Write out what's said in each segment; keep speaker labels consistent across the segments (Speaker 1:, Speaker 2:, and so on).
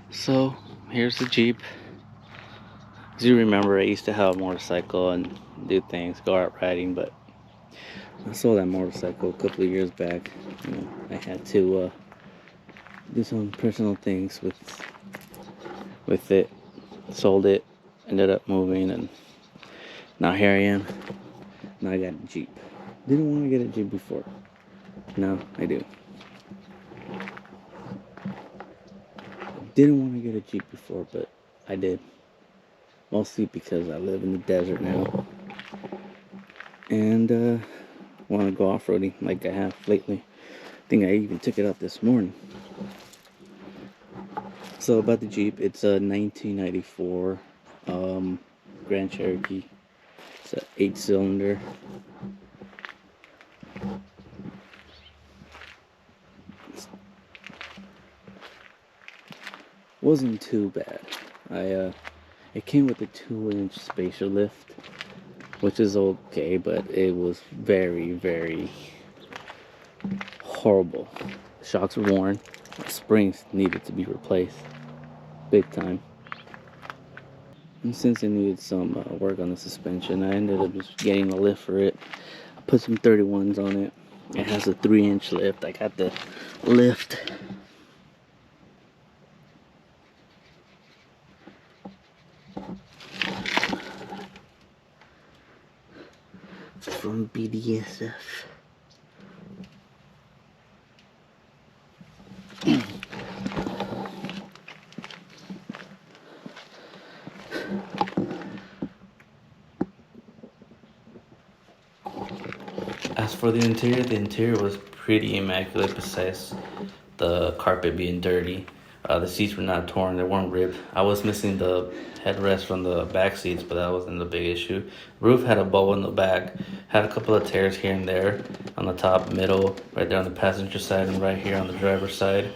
Speaker 1: So here's the Jeep. As you remember, I used to have a motorcycle and do things, go out riding, but I sold that motorcycle a couple of years back. I had to do some personal things with it. Sold it, ended up moving, and now here I am. Now I got a Jeep. Didn't want to get a Jeep before. Now I do. Didn't want to get a Jeep before, but I did. Mostly because I live in the desert now. And want to go off-roading like I have lately. I think I even took it out this morning. So about the Jeep, it's a 1994 Grand Cherokee. It's an 8-cylinder. Wasn't too bad. It came with a 2-inch spacer lift, which is okay, but it was very, very horrible. The shocks were worn. The springs needed to be replaced, big time. And since it needed some work on the suspension, I ended up just getting a lift for it. I put some 31s on it. It has a 3-inch lift. I got the lift from BDSF. As for the interior was pretty immaculate besides the carpet being dirty. The seats were not torn, they weren't ripped. I was missing the headrest from the back seats, but that wasn't the big issue. Roof had a bubble in the back, had a couple of tears here and there on the top, middle, right there on the passenger side, and right here on the driver's side.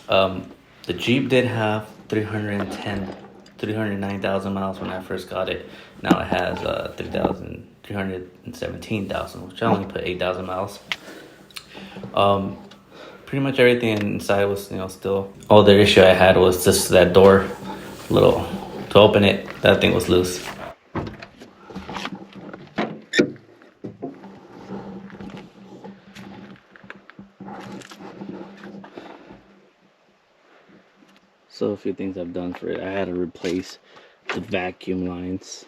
Speaker 1: The Jeep did have 309,000 miles when I first got it. Now it has 317,000, which I only put 8,000 miles. Pretty much everything inside was, still. All the issue I had was just that door, little, to open it, that thing was loose. So a few things I've done for it. I had to replace the vacuum lines.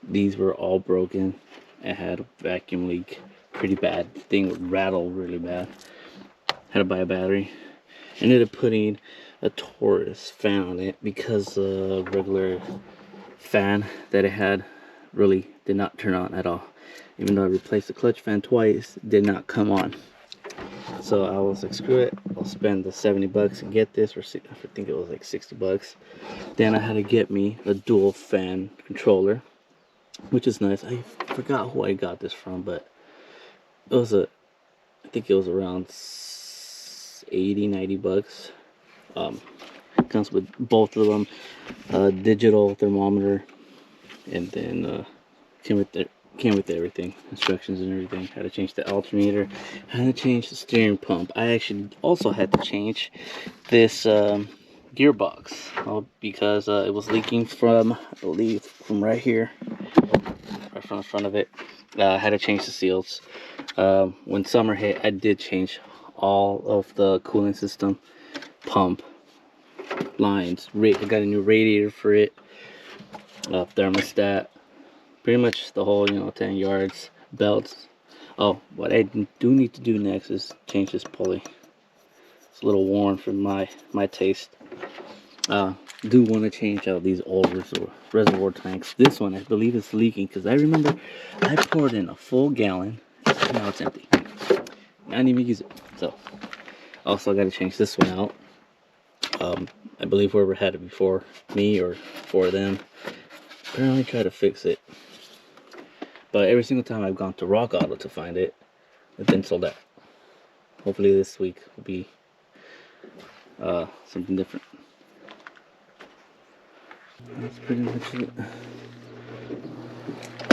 Speaker 1: These were all broken. It had a vacuum leak pretty bad. The thing would rattle really bad. Had to buy a battery. Ended up putting a Taurus fan on it because the regular fan that it had really did not turn on at all. Even though I replaced the clutch fan twice, it did not come on. So I was like, screw it, I'll spend the 70 bucks and get this, or I think it was like 60 bucks. Then I had to get me a dual fan controller, which is nice. I forgot who I got this from, but it was I think it was around 80-90 bucks. Comes with both of them, digital thermometer, and then came with everything, instructions and everything. Had to change the alternator, had to change the steering pump. I actually also had to change this gearbox because it was leaking from, I believe, from right here, right from the front of it. I had to change the seals. When summer hit, I did change all of the cooling system, pump, lines. I got a new radiator for it, thermostat, pretty much the whole 10 yards, belts. Oh, what I do need to do next is change this pulley. It's a little worn for my taste. Do want to change out these old reservoir tanks. This one I believe is leaking because I remember I poured in a full gallon. Now it's empty. I didn't even use it. So also got to change this one out. I believe whoever had it before me or for them apparently tried to fix it. But every single time I've gone to Rock Auto to find it, it's been sold out. Hopefully this week will be something different. That's pretty much it.